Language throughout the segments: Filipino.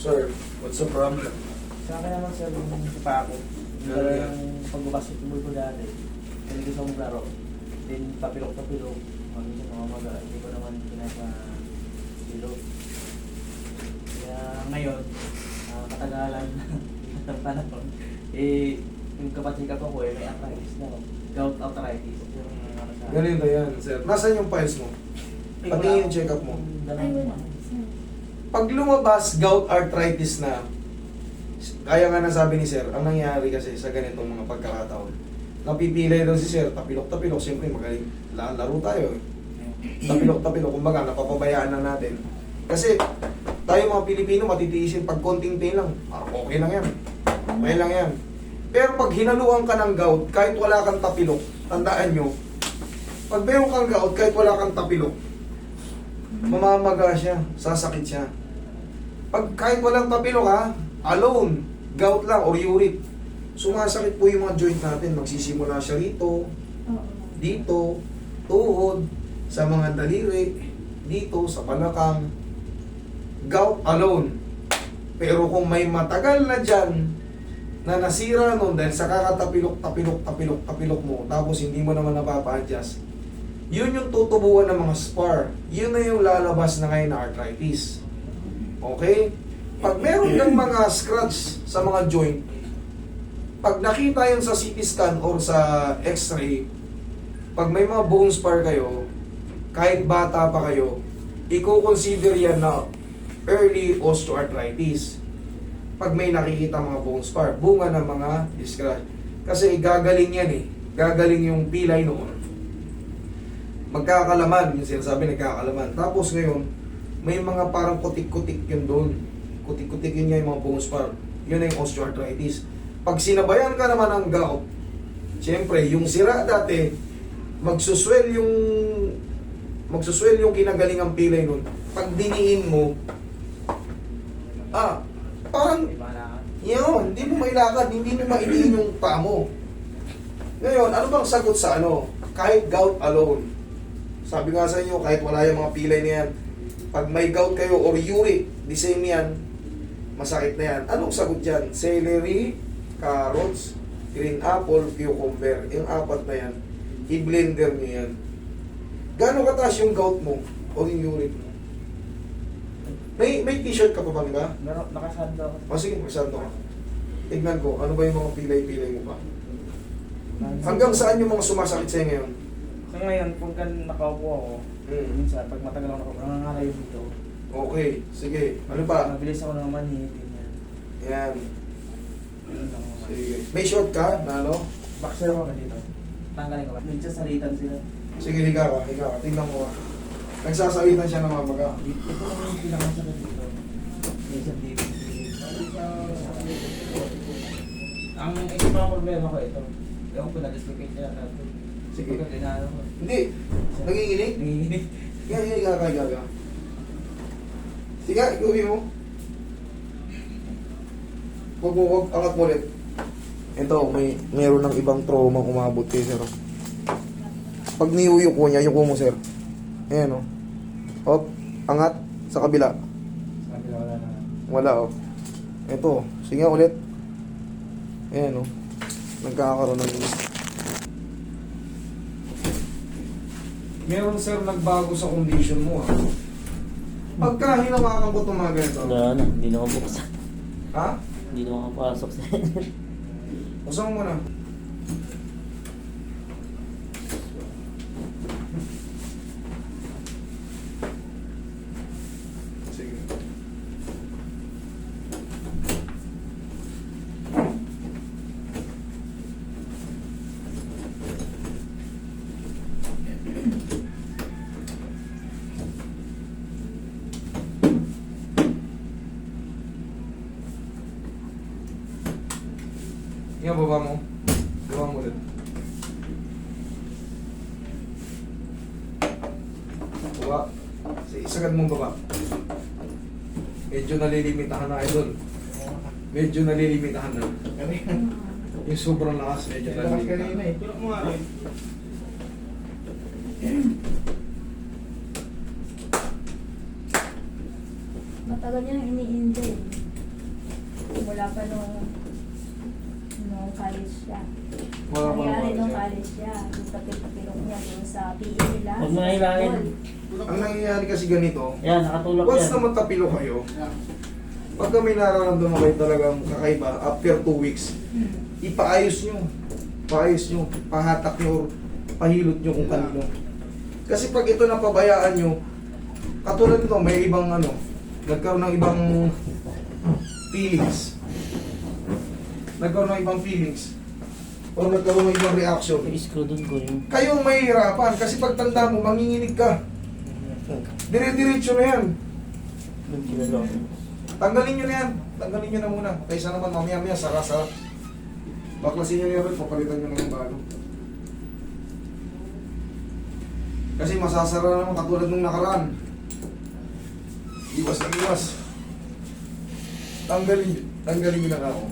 Sir, what's the problem? Sa akin naman sir, yung pa ako. Yung Ano yan? yung pag-basketball ko dati. Hindi ko sa maglaro. Then papilok-papilok. Minsan namamaga. Hindi ko naman pinapa-pilok. Kaya ngayon, katagalan ng panahon, yung kapatid ko may arthritis na. Gout arthritis. Yung ano sa... Ganito yan, sir. Nasaan yung files mo? Pati yung check-up mo. Ay, wala. Pag lumabas, gout arthritis na, kaya nga nasabi ni sir, ang nangyayari kasi sa ganitong mga pagkakataon, napipilay doon si sir, tapilok-tapilok, siyempre magaling, laro tayo eh. Tapilok-tapilok, kumbaga, napapabayaan na natin. Kasi, tayo mga Pilipino, matitiisin pag konting pain lang, okay lang yan. Okay lang yan. Pero pag hinaluan ka ng gout, kahit wala kang tapilok, tandaan nyo, pag meron kang gout, kahit wala kang tapilok, mamamaga siya, sasakit siya. Pag kahit walang tapilok ha, alone, gout lang or uric, sumasakit po yung mga joint natin. Magsisimula siya rito, dito, tuhod, sa mga daliri, dito, sa balakang. Gout alone. Pero kung may matagal na dyan, na nasira nun dahil sa kakatapilok mo, tapos hindi mo naman napapa-adjust, yun yung tutubuan ng mga spar. Yun na yung lalabas na ngayon na arthritis. Okay? Pag meron kang mga scratch sa mga joint, pag nakita yun sa CT scan or sa x-ray, pag may mga bone spar kayo, kahit bata pa kayo, i-consider yan na early osteoarthritis. Pag may nakikita mga bone spar, bunga ng mga scratch. Kasi gagaling yan eh. Gagaling yung pilay noon. Magkakalaman, yung sinasabi nagkakalaman. Tapos ngayon, may mga parang kutik-kutik yun doon. Kutik-kutik yun nga yung mga bone spar. Yun na yung osteoarthritis. Pag sinabayan ka naman ng gout, siyempre, yung sira dati, magsuswell yung kinagalingang pilay nun. Pag diniin mo, parang, yun, hindi mo mailakad, hindi mo maidiin yung paa mo. Ngayon, ano bang sagot sa ano? Kahit gout alone. Sabi nga sa inyo, kahit wala yung mga pilay na yan, pag may gout kayo or uric, the same yan, masakit na yan. Anong sagot dyan? Celery, carrots, green apple, cucumber. Yung apat na yan, i-blender nyo yan. Gano'ng kataas yung gout mo o yung uric mo? May t-shirt ka pa ba, di ba? Nakasando ako. O sige, magsando ka. Tignan ko, ano ba yung mga pilay-pilay mo pa? Hanggang saan yung mga sumasakit sa'yo ngayon? So ngayon, kung nakaupo ako, minsan, pag matagal ako nakaupo, nangangalayo dito. Okay, sige. Ano pa? Mabilis ako ng manhit, ganyan. Yan. Ganun lang ako. Sige. May short ka na ano? Boxer ako na dito. Tanggalin ko ba? Minsan salitan sila. Sige, higa ka. Tingnan mo ka. Nagsasalitan siya ng mabaga. Ito lang yung pinakamasakit dito. Minsan dito. Ang ito pa problema ko ito. Ewan ko na-dislocate niya natin. Sige. Pagka dinalo ko. Hindi. Nanginginig? Nanginginig. Higa ka. Sige, ikuhin mo. Huwag, angat mo ulit. Ito, mayroon ng ibang trauma umabot kay sir. Pag niyuyuko niya, yuko mo sir. Ayan o. Hop, angat sa kabila. Sabi na wala na. Wala o. Ito, sige ulit. Ayan o. Nagkakaroon ng meron sir nagbago sa condition mo ha. Pagka hinawakan ko itong mga ganito. Wala na, hindi na mabuksan. Ha? Hindi na makapasok sa Usang mo na. Sige. Yan, baba mo. Baba mo ulit. Baba. Sige, isagad mong baba. Medyo nalilimitahan na idol. Medyo nalilimitahan na. Yung sobrang lakas, medyo nalilimitahan na. Tulak mo nga rin. Matagal niyang iniintay. Simula pa nung college siya. Wala pa Nangyari naman nung siya. college siya. Yung tapilok niya doon sa PE nila. Huwag mo hilangin. Ang nangyayari kasi ganito, Yan, nakatulog once yan. na matapilo kayo, pagka may nararamdaman kayo talagang kakaiba, after 2 weeks, ipaayos nyo. Paayos nyo, pahatak nyo, or pahilot nyo kung kanino. Kasi pag ito napabayaan nyo, katulad nito, may ibang ano, nagkaroon ng ibang feelings. Nagkaroon ng ibang feelings. O nagkaroon ng ibang reaction. I-screw dun ko yung... Kayong mahihirapan kasi pag tanda mo, manginginig ka. Dire-diretso na yan. Dun kinalaw. Tanggalin nyo na yan. Tanggalin nyo na muna. Kaysa naman mamaya-maya, sara-sara. Baklasin nyo na yan, papalitan nyo na ng bago. Kasi masasara naman katulad nung nakaraan. Iwas na iwas. Tanggalin nyo na ako.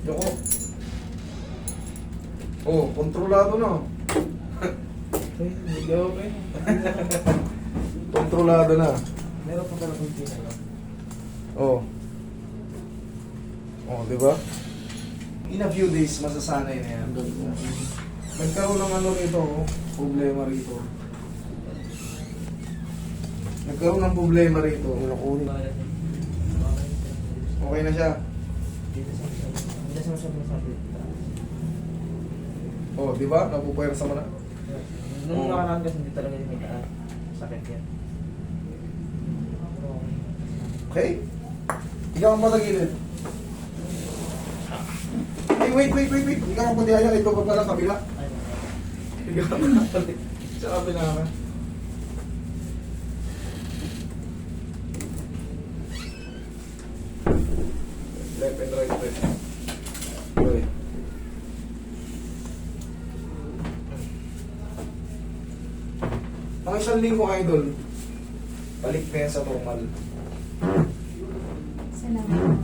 Yoko. Oh, kontrolado na. Hindi okay. Kontrolado na. Meron pa pala kung tinalo. Oh. Oh, di ba? In a few days, masasanay na yan. Nagkaroon ng ano rito, oh, problema rito. Nagkaroon ng problema rito. Okay na siya. Hindi sa masabi. Oh, di ba? Napupuwersa mo na. Nung nakaraan kasi hindi talaga yung may sakit yan. Okay? Ikaw ang patagilid. Ay, wait. Ikaw ang patihaya. Ito pa pala kabila. Ikaw ang patihaya. Sa kabila ka. Left and right, left. Okay. Ang isang linggo, idol, balik na yan sa normal. Salamat naman.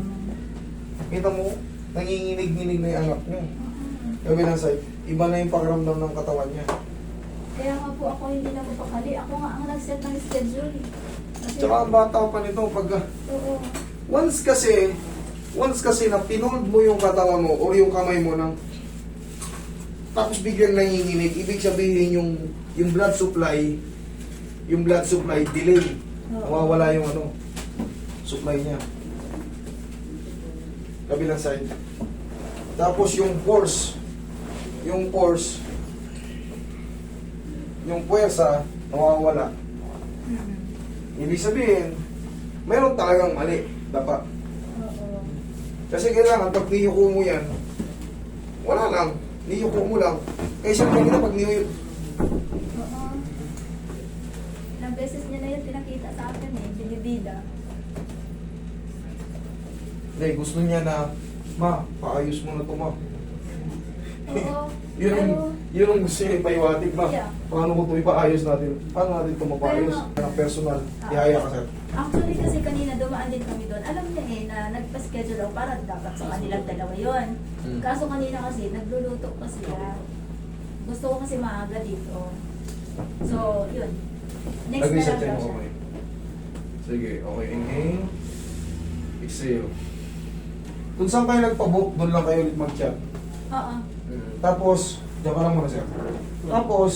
Kita mo, nanginginig-nginig na yung anak niyo. Sabi ng side, iba na yung pakiramdam ng katawan niya. Kaya nga po ako hindi na mapakali. Ako nga ang nag-set ng schedule. Kasi, Tsaka ang bata pa nito, pagka, oo. once kasi na pinold mo yung katawan mo o yung kamay mo ng tapos biglang nanginginig, ibig sabihin yung blood supply delay. Nawawala yung ano, supply niya. Kabilang side. Tapos yung puwersa, nawawala. Ibig sabihin, meron talagang mali, dapat. Oo. Kasi kailangan, pag niyuko mo yan, wala lang, niyuko mo lang. Kaysa kanina pag niyuko, Oo. Ilang beses niya na yun pinakita sa akin binibida. hindi, gusto niya na, ma, paayos mo na to, ma. Oo. Yun ang gusto niya ipaiwatig, ma. Yeah. Paano ko ito ipaayos natin? Paano natin ito mapaayos? Ng personal, ihaya ka, sir. Actually kasi kanina dumaan din kami doon. Alam niya na nagpa-schedule ako para dapat sa kanilang dalawa yun. Kaso kanina kasi nagluluto pa sila. Gusto ko kasi maaga dito. So, yun. Next na Nag-reset lang tayo daw mo, siya. okay. Sige, okay. Inhale. Exhale. Kung saan kayo nagpabook, doon lang kayo ulit mag-chat. Oo. Tapos, diyan ka lang muna, sir. Tapos,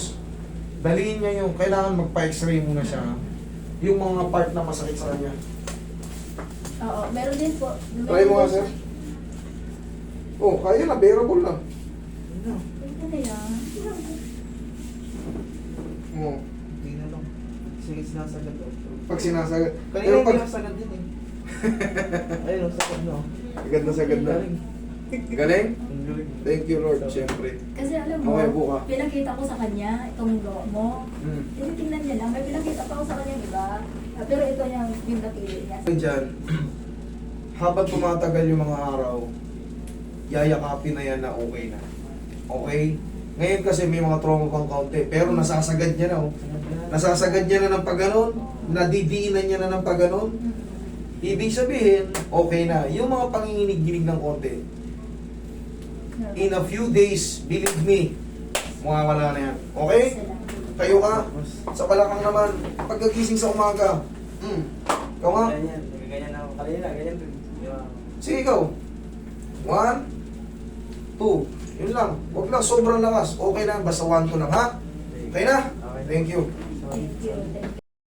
daliin niya yung, kailangan magpa-x-ray muna siya. Yung mga part na masakit sa kanya. Oo. Meron din po. Try mo nga, sir. Oh, kaya na, bearable lang. Ito na yan. Oh, Hindi na lang. Sige, sinasagad daw. pag sinasagad. Kanina Pero hindi pag, nasagad din eh. Ayun, sagad na. agad na sagad na. Galing? Ang galing. Thank you, Lord, siyempre. Kasi alam mo, Okay, buka. pinakita ko sa kanya itong gawa mo. Hmm. Tinitingnan niya lang. May pinakita pa ako sa kanya, di ba? Pero ito yung napili niya. Diyan, habang tumatagal yung mga araw, yayakapin na yan na okay na. Okay? Ngayon kasi may mga trauma pang kaunti, pero nasasagad niya na, oh. Nasasagad niya na ng pagganon, nadidiinan niya na ng pagganon. Ibig sabihin, okay na. Yung mga panginginig-ginig ng konti, in a few days, believe me, mawawala na yan. Okay? Tayo ka. Sa balakang naman, pagkagising sa umaga. Ikaw nga. Ganyan, ganyan ako kanina, ganyan din. Di ba? Sige ikaw. 1, 2. Yun lang. Huwag lang sobrang lakas. Okay na. Basta 1, 2 lang, ha? Okay na? Okay. Thank you. So, Thank you. Thank you.